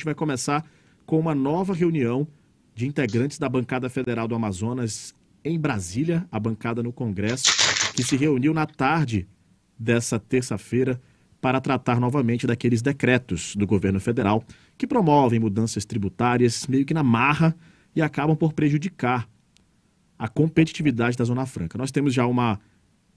gente vai começar com uma nova reunião de integrantes da bancada federal do Amazonas em Brasília, a bancada no Congresso, que se reuniu na tarde dessa terça-feira para tratar novamente daqueles decretos do governo federal que promovem mudanças tributárias meio que na marra e acabam por prejudicar a competitividade da Zona Franca. Nós temos já uma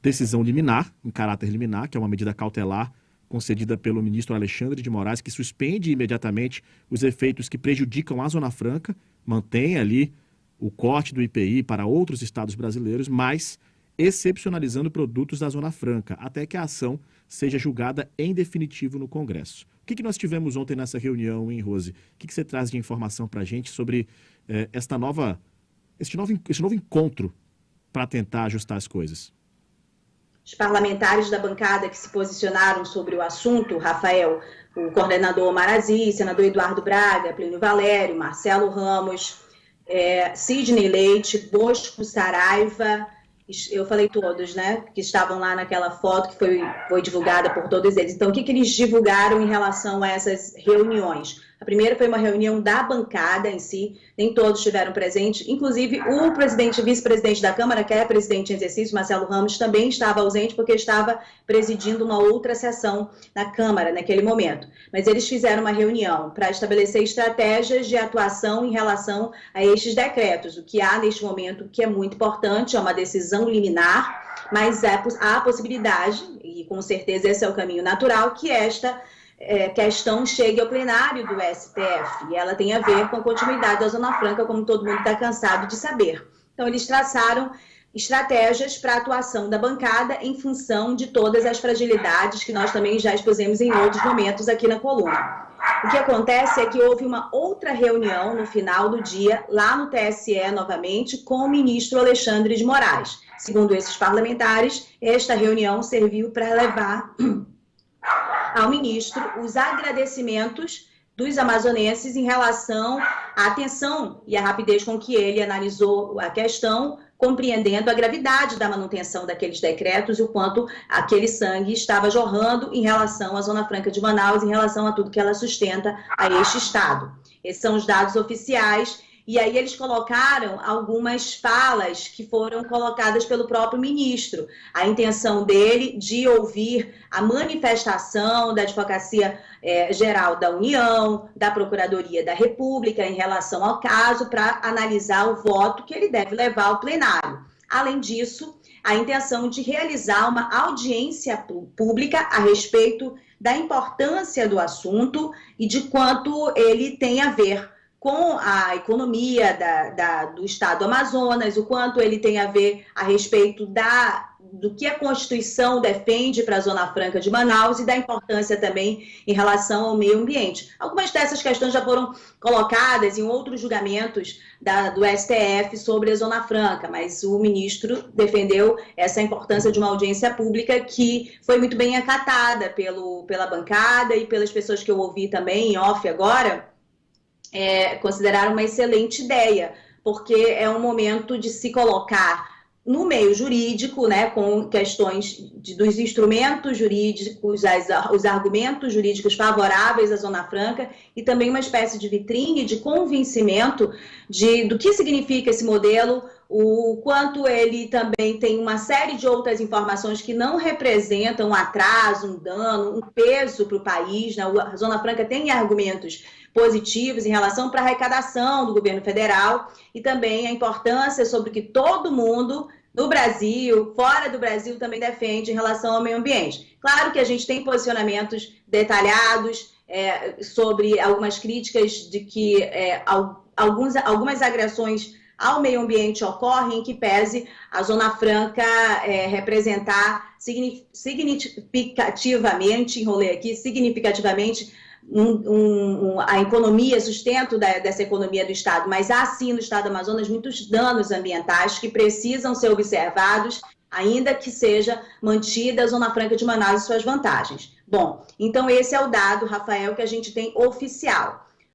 decisão liminar, em caráter liminar, que é uma medida cautelar concedida pelo ministro Alexandre de Moraes, que suspende imediatamente os efeitos que prejudicam a Zona Franca, mantém ali o corte do IPI para outros estados brasileiros, mas excepcionalizando produtos da Zona Franca, até que a ação seja julgada em definitivo no Congresso. O que nós tivemos ontem nessa reunião, hein, Rose? O que você traz de informação para a gente sobre esse novo encontro para tentar ajustar as coisas? Os parlamentares da bancada que se posicionaram sobre o assunto, Rafael, o coordenador Omar Aziz, senador Eduardo Braga, Plínio Valério, Marcelo Ramos, Sidney Leite, Bosco Saraiva, eu falei todos, né, que estavam lá naquela foto que foi divulgada por todos eles. Então, o que eles divulgaram em relação a essas reuniões? A primeira foi uma reunião da bancada em si, nem todos estiveram presentes, inclusive o presidente e vice-presidente da Câmara, que é presidente em exercício, Marcelo Ramos, também estava ausente porque estava presidindo uma outra sessão na Câmara naquele momento. Mas eles fizeram uma reunião para estabelecer estratégias de atuação em relação a estes decretos. O que há neste momento, que é muito importante, é uma decisão liminar, mas há a possibilidade, e com certeza esse é o caminho natural, que esta questão chegue ao plenário do STF, e ela tem a ver com a continuidade da Zona Franca, como todo mundo está cansado de saber. Então, eles traçaram estratégias para a atuação da bancada em função de todas as fragilidades que nós também já expusemos em outros momentos aqui na coluna. O que acontece é que houve uma outra reunião no final do dia, lá no TSE novamente, com o ministro Alexandre de Moraes. Segundo esses parlamentares, esta reunião serviu para levar ao ministro os agradecimentos dos amazonenses em relação à atenção e à rapidez com que ele analisou a questão, compreendendo a gravidade da manutenção daqueles decretos e o quanto aquele sangue estava jorrando em relação à Zona Franca de Manaus, em relação a tudo que ela sustenta a este estado. Esses são os dados oficiais. E aí eles colocaram algumas falas que foram colocadas pelo próprio ministro. A intenção dele de ouvir a manifestação da Advocacia Geral da União, da Procuradoria da República em relação ao caso, para analisar o voto que ele deve levar ao plenário. Além disso, a intenção de realizar uma audiência pública a respeito da importância do assunto e de quanto ele tem a ver com a economia do estado do Amazonas, o quanto ele tem a ver a respeito do que a Constituição defende para a Zona Franca de Manaus e da importância também em relação ao meio ambiente. Algumas dessas questões já foram colocadas em outros julgamentos do STF sobre a Zona Franca, mas o ministro defendeu essa importância de uma audiência pública que foi muito bem acatada pela bancada e pelas pessoas que eu ouvi também em off agora. Consideraram uma excelente ideia, porque é um momento de se colocar no meio jurídico, né, com questões dos instrumentos jurídicos, os argumentos jurídicos favoráveis à Zona Franca e também uma espécie de vitrine de convencimento do que significa esse modelo, o quanto ele também tem uma série de outras informações que não representam um atraso, um dano, um peso para o país, né? A Zona Franca tem argumentos positivos em relação para a arrecadação do governo federal e também a importância sobre o que todo mundo no Brasil, fora do Brasil, também defende em relação ao meio ambiente. Claro que a gente tem posicionamentos detalhados sobre algumas críticas de que algumas agressões ao meio ambiente ocorrem em que pese a Zona Franca representar significativamente, a economia, sustento dessa economia do Estado, mas há sim no Estado do Amazonas muitos danos ambientais que precisam ser observados, ainda que seja mantida a Zona Franca de Manaus e suas vantagens. Bom, então esse é o dado, Rafael, que a gente tem oficial.